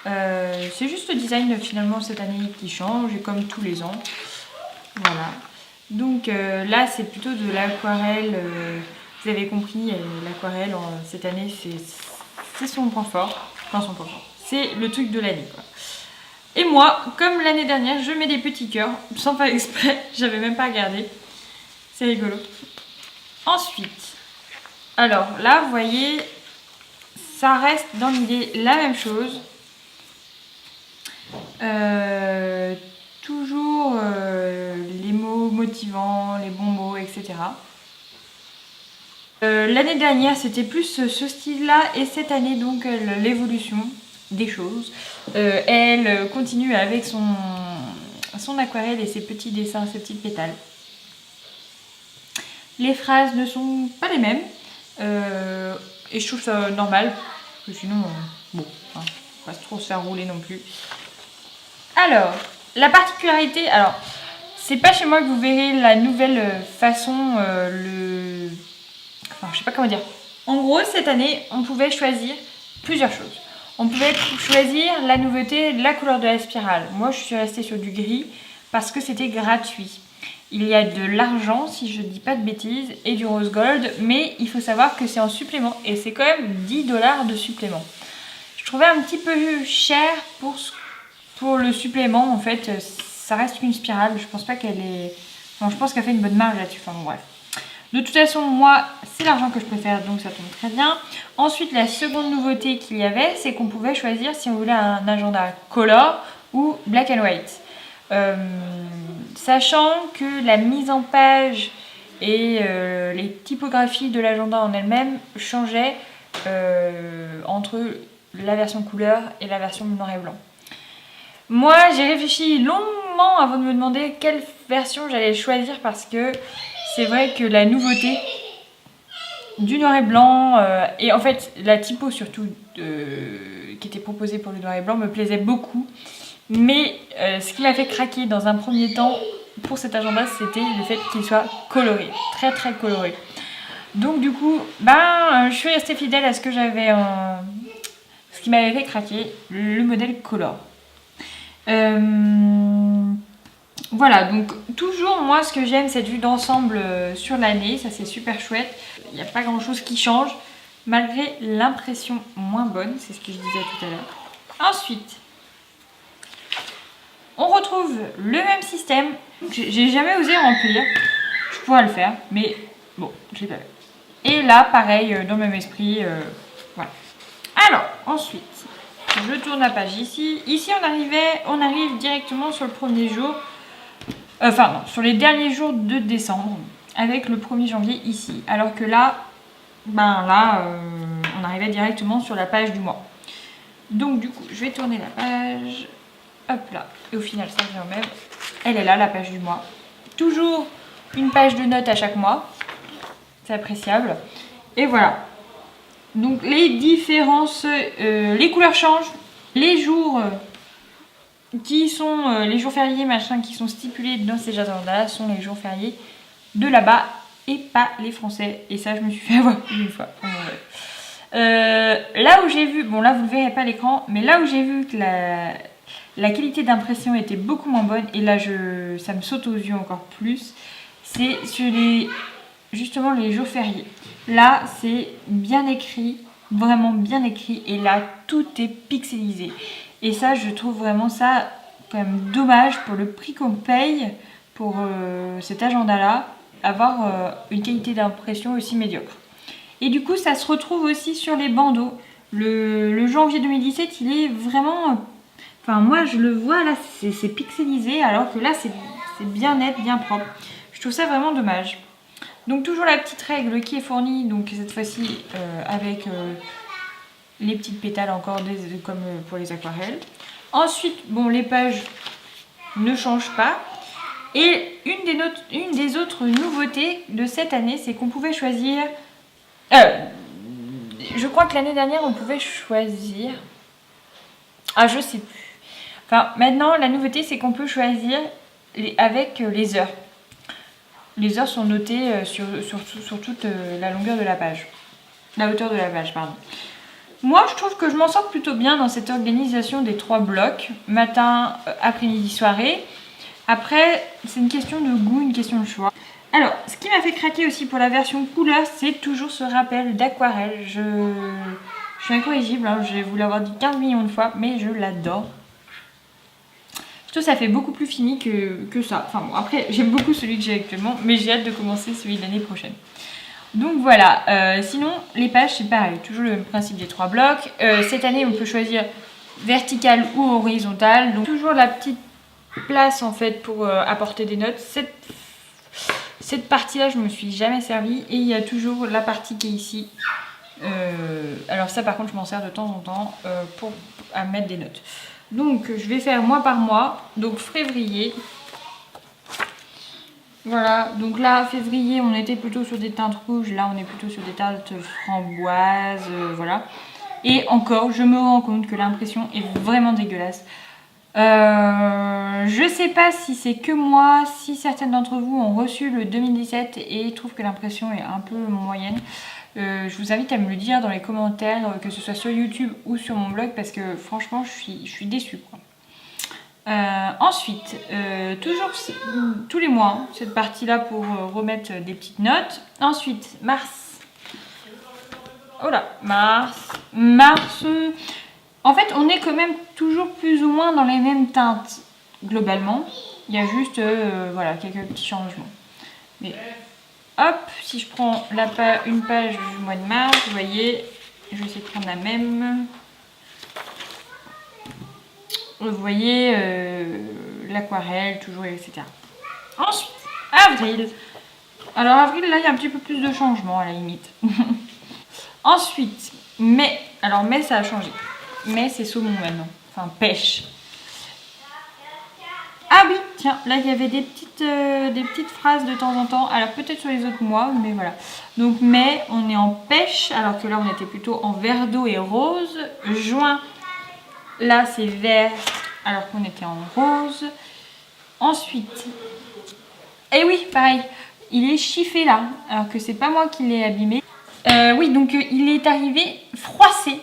C'est juste le design finalement cette année qui change, et comme tous les ans. Voilà. Donc là, c'est plutôt de l'aquarelle. Vous avez compris, l'aquarelle cette année, c'est son point fort. Enfin, son point fort. C'est le truc de l'année, quoi. Et moi, comme l'année dernière, je mets des petits cœurs, sans faire exprès. J'avais même pas regardé. C'est rigolo. Ensuite, alors là, vous voyez, ça reste dans l'idée la même chose. Toujours les mots motivants, les bons mots, etc. L'année dernière, c'était plus ce style-là, et cette année, donc, l'évolution des choses. Elle continue avec son aquarelle et ses petits dessins, ses petites pétales. Les phrases ne sont pas les mêmes. Et je trouve ça normal, parce que sinon, bon, hein, pas trop se faire rouler non plus. Alors, la particularité, alors, c'est pas chez moi que vous verrez la nouvelle façon, enfin, je sais pas comment dire. En gros, cette année, on pouvait choisir plusieurs choses. On pouvait choisir la nouveauté, la couleur de la spirale. Moi, je suis restée sur du gris parce que c'était gratuit. Il y a de l'argent, si je dis pas de bêtises, et du rose gold, mais il faut savoir que c'est en supplément, et c'est quand même 10 $ de supplément. Je trouvais un petit peu cher pour le supplément, en fait, ça reste qu'une spirale, je pense pas qu'elle est... Enfin, je pense qu'elle fait une bonne marge là-dessus, enfin bon, bref. De toute façon, moi, c'est l'argent que je préfère, donc ça tombe très bien. Ensuite, la seconde nouveauté qu'il y avait, c'est qu'on pouvait choisir si on voulait un agenda color ou black and white. Sachant que la mise en page et les typographies de l'agenda en elle-même changeaient entre la version couleur et la version noir et blanc. Moi, j'ai réfléchi longuement avant de me demander quelle version j'allais choisir, parce que c'est vrai que la nouveauté du noir et blanc et en fait la typo surtout qui était proposée pour le noir et blanc me plaisait beaucoup. Mais ce qui m'a fait craquer dans un premier temps pour cet agenda, c'était le fait qu'il soit coloré, très très coloré. Donc du coup, je suis restée fidèle à ce que j'avais, ce qui m'avait fait craquer, le modèle color. Voilà, donc toujours moi ce que j'aime, cette vue d'ensemble sur l'année, ça c'est super chouette. Il n'y a pas grand chose qui change, malgré l'impression moins bonne, c'est ce que je disais tout à l'heure. Ensuite, on retrouve le même système. J'ai jamais osé remplir. Je pourrais le faire, mais bon, je l'ai pas fait. Et là, pareil, dans le même esprit. Voilà. Alors, ensuite, je tourne la page ici. Ici, on arrive directement sur le premier jour. Enfin, non, sur les derniers jours de décembre, avec le 1er janvier ici. Alors que là, on arrivait directement sur la page du mois. Donc, du coup, je vais tourner la page. Hop là, et au final ça revient au même. Elle est là, la page du mois. Toujours une page de notes à chaque mois. C'est appréciable. Et voilà. Donc les différences, les couleurs changent. Les jours qui sont les jours fériés, machin, qui sont stipulés dans ces agendas sont les jours fériés de là-bas et pas les Français. Et ça, je me suis fait avoir une fois. Là où j'ai vu, bon là vous ne le verrez pas à l'écran, mais là où j'ai vu que la qualité d'impression était beaucoup moins bonne, et là ça me saute aux yeux encore plus, c'est sur justement les jours fériés. Là c'est bien écrit, vraiment bien écrit. Et là, tout est pixelisé. Et ça, je trouve vraiment ça quand même dommage pour le prix qu'on paye pour cet agenda-là, avoir une qualité d'impression aussi médiocre. Et du coup, ça se retrouve aussi sur les bandeaux. Le janvier 2017, il est vraiment... Enfin, moi, je le vois, là, c'est pixelisé, alors que là, c'est bien net, bien propre. Je trouve ça vraiment dommage. Donc, toujours la petite règle qui est fournie, donc cette fois-ci, avec les petites pétales encore, comme pour les aquarelles. Ensuite, bon, les pages ne changent pas. Et une des autres nouveautés de cette année, c'est qu'on pouvait choisir... je crois que l'année dernière, on pouvait choisir... Ah, je sais plus. Enfin, maintenant, la nouveauté, c'est qu'on peut choisir avec les heures. Les heures sont notées sur toute la longueur de la page. La hauteur de la page, pardon. Moi, je trouve que je m'en sors plutôt bien dans cette organisation des 3 blocs. Matin, après-midi, soirée. Après, c'est une question de goût, une question de choix. Alors, ce qui m'a fait craquer aussi pour la version couleur, c'est toujours ce rappel d'aquarelle. Je suis incorrigible, hein, je vais vous l'avoir dit 15 millions de fois, mais je l'adore. Je trouve que ça fait beaucoup plus fini que ça. Enfin bon, après, j'aime beaucoup celui que j'ai actuellement, mais j'ai hâte de commencer celui de l'année prochaine. Donc voilà, sinon, les pages, c'est pareil, toujours le même principe des 3 blocs. Cette année, on peut choisir vertical ou horizontal. Donc toujours la petite place en fait pour apporter des notes. Cette partie-là, je ne me suis jamais servie. Et il y a toujours la partie qui est ici. Alors ça, par contre, je m'en sers de temps en temps pour mettre des notes. Donc, je vais faire mois par mois. Donc, février. Voilà. Donc là, février, on était plutôt sur des teintes rouges. Là, on est plutôt sur des teintes framboises. Voilà. Et encore, je me rends compte que l'impression est vraiment dégueulasse. Je sais pas si c'est que moi, si certaines d'entre vous ont reçu le 2017 et trouvent que l'impression est un peu moyenne. Je vous invite à me le dire dans les commentaires, que ce soit sur YouTube ou sur mon blog, parce que franchement, je suis déçue, quoi. Ensuite, toujours tous les mois, hein, cette partie-là pour remettre des petites notes. Ensuite, mars. Oh là, mars. En fait, on est quand même toujours plus ou moins dans les mêmes teintes, globalement. Il y a juste voilà, quelques petits changements. Mais hop, si je prends une page du mois de mars, vous voyez, je vais essayer de prendre la même. Vous voyez, l'aquarelle, toujours, etc. Ensuite, avril. Alors, avril, là, il y a un petit peu plus de changements, à la limite. Ensuite, mai. Alors, mai, ça a changé. Mai, c'est saumon maintenant. Enfin, pêche. Ah oui, tiens, là il y avait des petites phrases de temps en temps. Alors peut-être sur les autres mois, mais voilà. Donc mai, on est en pêche, alors que là on était plutôt en vert d'eau et rose. Juin, là c'est vert, alors qu'on était en rose. Ensuite, et oui, pareil, il est chiffé là, alors que c'est pas moi qui l'ai abîmé. Oui, donc il est arrivé froissé.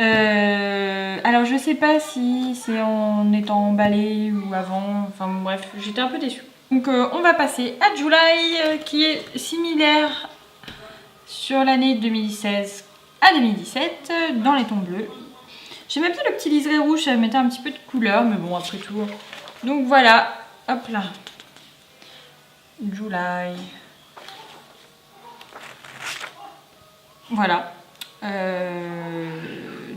Alors je sais pas si c'est en étant emballé ou avant, enfin bref, j'étais un peu déçue. Donc on va passer à July qui est similaire sur l'année 2016 à 2017 dans les tons bleus. J'aimais bien le petit liseré rouge, ça mettait un petit peu de couleur, mais bon après tout. Donc voilà, hop là, July. Voilà.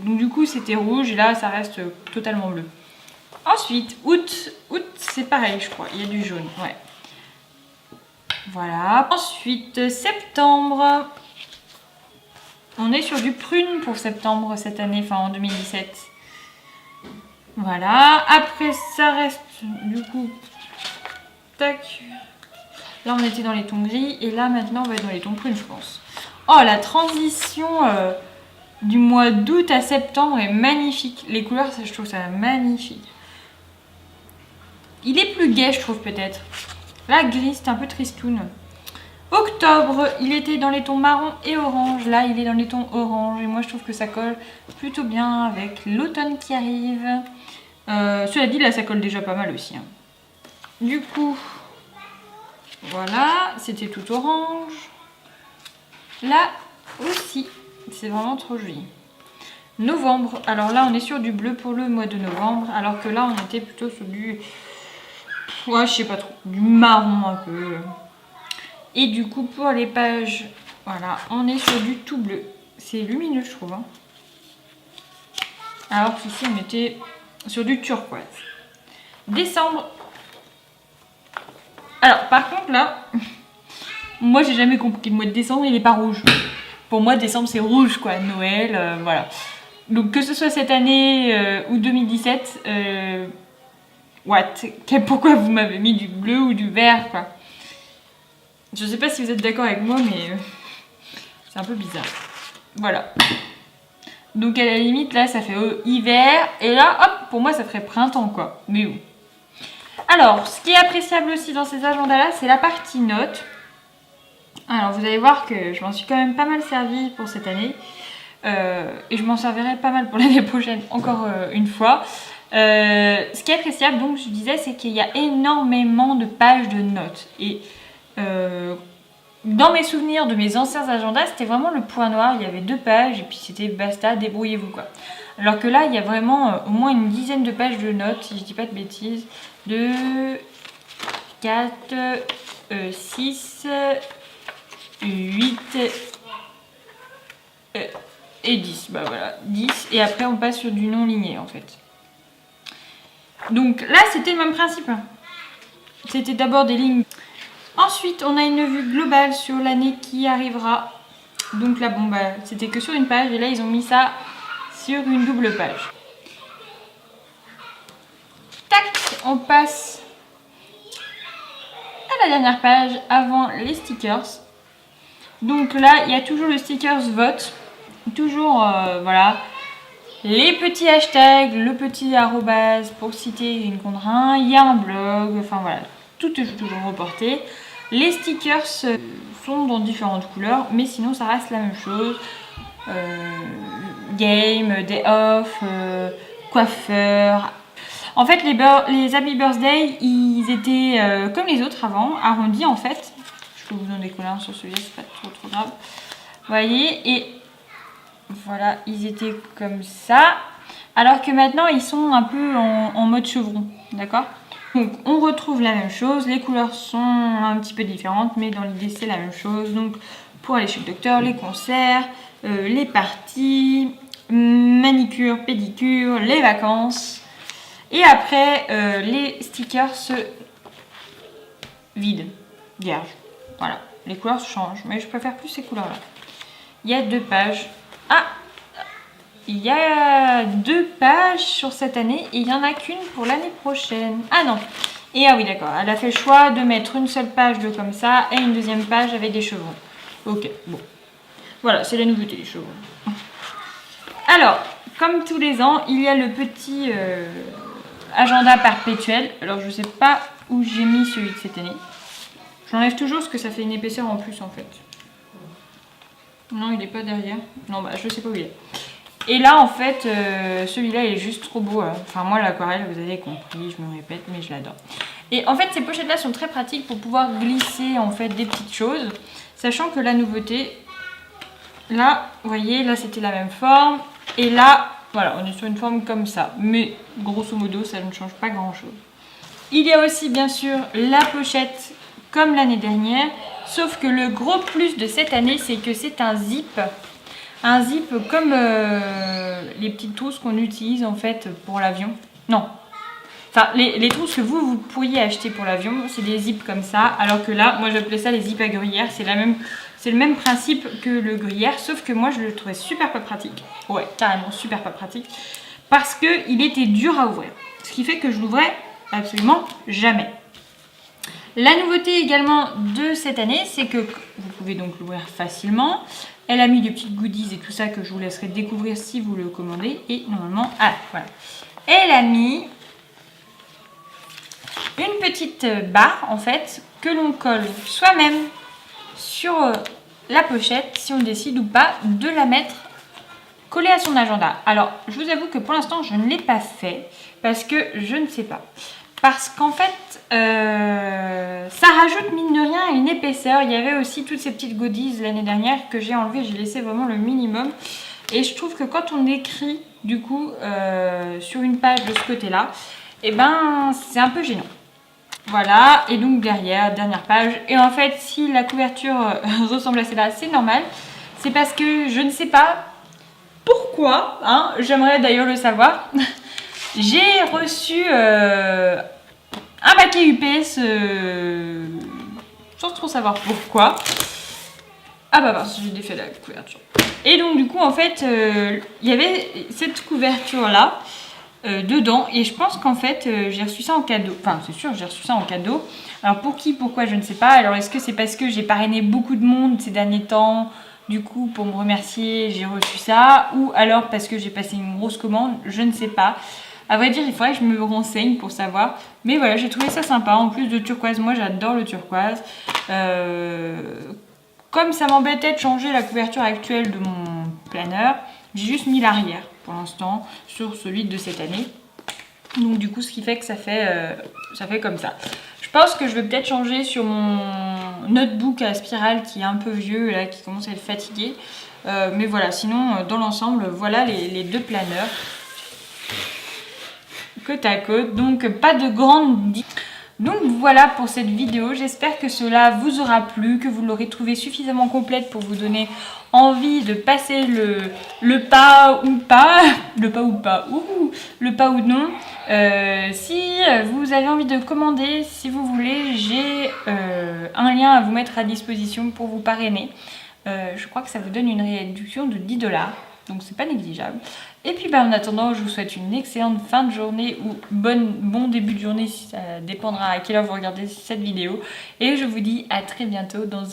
Donc du coup c'était rouge et là ça reste totalement bleu. Ensuite août c'est pareil je crois, il y a du jaune, ouais. Voilà. Ensuite septembre, on est sur du prune pour septembre cette année, enfin en 2017. Voilà. Après ça reste du coup tac. Là on était dans les tons gris et là maintenant on va être dans les tons prunes je pense. Oh la transition du mois d'août à septembre est magnifique. Les couleurs, je trouve ça magnifique. Il est plus gai, je trouve, peut-être. Là, gris, c'est un peu tristoun. Octobre, il était dans les tons marron et orange. Là, il est dans les tons orange. Et moi, je trouve que ça colle plutôt bien avec l'automne qui arrive. Cela dit, là, ça colle déjà pas mal aussi, hein. Du coup, voilà. C'était tout orange. Là aussi, C'est vraiment trop joli. Novembre. Alors là, on est sur du bleu pour le mois de novembre. Alors que là, on était plutôt sur du... Ouais, je sais pas trop. Du marron un peu. Et du coup, pour les pages, voilà, on est sur du tout bleu. C'est lumineux, je trouve. Hein. Alors qu'ici, on était sur du turquoise. Décembre. Alors, par contre, là, moi, j'ai jamais compris que le mois de décembre, il est pas rouge. Pour moi, décembre, c'est rouge, quoi. Noël, voilà. Donc, que ce soit cette année ou 2017, pourquoi vous m'avez mis du bleu ou du vert, quoi. Je sais pas si vous êtes d'accord avec moi, mais c'est un peu bizarre. Voilà. Donc, à la limite, là, ça fait hiver. Et là, hop, pour moi, ça ferait printemps, quoi. Mais où? Alors, ce qui est appréciable aussi dans ces agendas-là, c'est la partie notes. Alors, vous allez voir que je m'en suis quand même pas mal servie pour cette année. Et je m'en servirai pas mal pour l'année prochaine, encore une fois. Ce qui est appréciable, donc, je disais, c'est qu'il y a énormément de pages de notes. Et dans mes souvenirs de mes anciens agendas, c'était vraiment le point noir. Il y avait 2 pages et puis c'était basta, débrouillez-vous, quoi. Alors que là, il y a vraiment au moins une dizaine de pages de notes, si je dis pas de bêtises. 2, 4, 6, 8 et 10. Bah voilà, 10. Et après, on passe sur du non ligné, en fait. Donc là, c'était le même principe. C'était d'abord des lignes. Ensuite, on a une vue globale sur l'année qui arrivera. Donc là, bon, bah, c'était que sur une page. Et là, ils ont mis ça sur une double page. Tac, on passe à la dernière page avant les stickers. Donc là, il y a toujours le stickers vote. Toujours, voilà, les petits hashtags, le petit arrobase pour citer une contre un. Il y a un blog, enfin voilà, tout est toujours reporté. Les stickers sont dans différentes couleurs, mais sinon ça reste la même chose. Game, day off, coiffeur. En fait, les Happy Birthday, ils étaient comme les autres avant, arrondis en fait. Je peux vous en décoller un sur celui-là, c'est pas trop grave. Vous voyez, et voilà, ils étaient comme ça. Alors que maintenant, ils sont un peu en mode chevron, d'accord? Donc, on retrouve la même chose. Les couleurs sont un petit peu différentes, mais dans l'idée, c'est la même chose. Donc, pour aller chez le docteur, les concerts, les parties, manicure, pédicure, les vacances. Et après, les stickers se vident, vierges. Voilà, les couleurs changent, mais je préfère plus ces couleurs-là. Il y a 2 pages. Ah, il y a 2 pages sur cette année et il n'y en a qu'une pour l'année prochaine. Ah non. Et ah oui, d'accord. Elle a fait le choix de mettre une seule page de comme ça et une deuxième page avec des chevrons. Ok, bon. Voilà, c'est la nouveauté, les chevrons. Alors, comme tous les ans, il y a le petit agenda perpétuel. Alors, je ne sais pas où j'ai mis celui de cette année. J'enlève toujours parce que ça fait une épaisseur en plus, en fait. Non, il n'est pas derrière. Non, bah, je sais pas où il est. Et là, en fait, celui-là, il est juste trop beau. Enfin, moi, l'aquarelle, vous avez compris, je me répète, mais je l'adore. Et en fait, ces pochettes-là sont très pratiques pour pouvoir glisser, en fait, des petites choses. Sachant que la nouveauté, là, vous voyez, là, c'était la même forme. Et là, voilà, on est sur une forme comme ça. Mais, grosso modo, ça ne change pas grand-chose. Il y a aussi, bien sûr, la pochette comme l'année dernière. Sauf que le gros plus de cette année, c'est que c'est un zip. Un zip comme les petites trousses qu'on utilise en fait pour l'avion. Non. Enfin, les trousses que vous pourriez acheter pour l'avion, c'est des zips comme ça. Alors que là, moi j'appelais ça les zips à gruyère. C'est le même principe que le gruyère. Sauf que moi je le trouvais super pas pratique. Ouais, carrément super pas pratique. Parce qu'il était dur à ouvrir. Ce qui fait que je l'ouvrais absolument jamais. La nouveauté également de cette année, c'est que vous pouvez donc l'ouvrir facilement. Elle a mis des petites goodies et tout ça que je vous laisserai découvrir si vous le commandez. Et normalement, ah voilà. Elle a mis une petite barre en fait que l'on colle soi-même sur la pochette si on décide ou pas de la mettre collée à son agenda. Alors, je vous avoue que pour l'instant, je ne l'ai pas fait parce que je ne sais pas. parce qu'en fait ça rajoute mine de rien une épaisseur. Il y avait aussi toutes ces petites goodies l'année dernière que j'ai enlevées, j'ai laissé vraiment le minimum. Et je trouve que quand on écrit du coup sur une page de ce côté là, et ben c'est un peu gênant. Voilà, et donc derrière, dernière page. Et en fait, si la couverture ressemble à celle-là, c'est normal. C'est parce que je ne sais pas pourquoi, hein, j'aimerais d'ailleurs le savoir. J'ai reçu un paquet UPS sans trop savoir pourquoi. Ah bah parce que j'ai défait la couverture. Et donc du coup, en fait, il y avait cette couverture-là. Dedans, et je pense qu'en fait j'ai reçu ça en cadeau, enfin c'est sûr j'ai reçu ça en cadeau. Alors pour qui, pourquoi, je ne sais pas. Alors est-ce que c'est parce que j'ai parrainé beaucoup de monde ces derniers temps, du coup pour me remercier j'ai reçu ça, ou alors parce que j'ai passé une grosse commande, je ne sais pas. À vrai dire il faudrait que je me renseigne pour savoir, mais voilà, j'ai trouvé ça sympa. En plus de turquoise, moi j'adore le turquoise. Comme ça m'embêtait de changer la couverture actuelle de mon planeur, j'ai juste mis l'arrière pour l'instant sur celui de cette année. Donc du coup ce qui fait que ça fait comme ça. Je pense que je vais peut-être changer sur mon notebook à spirale qui est un peu vieux là, qui commence à être fatigué. Mais voilà, sinon dans l'ensemble, voilà les deux planeurs côte à côte. Donc pas de grande... Donc voilà pour cette vidéo, j'espère que cela vous aura plu, que vous l'aurez trouvé suffisamment complète pour vous donner envie de passer le pas ou pas, le pas ou non. Si vous avez envie de commander, si vous voulez, j'ai un lien à vous mettre à disposition pour vous parrainer. Je crois que ça vous donne une réduction de 10 $, donc c'est pas négligeable. Et puis en attendant, je vous souhaite une excellente fin de journée ou bon début de journée, si ça dépendra à quelle heure vous regardez cette vidéo. Et je vous dis à très bientôt dans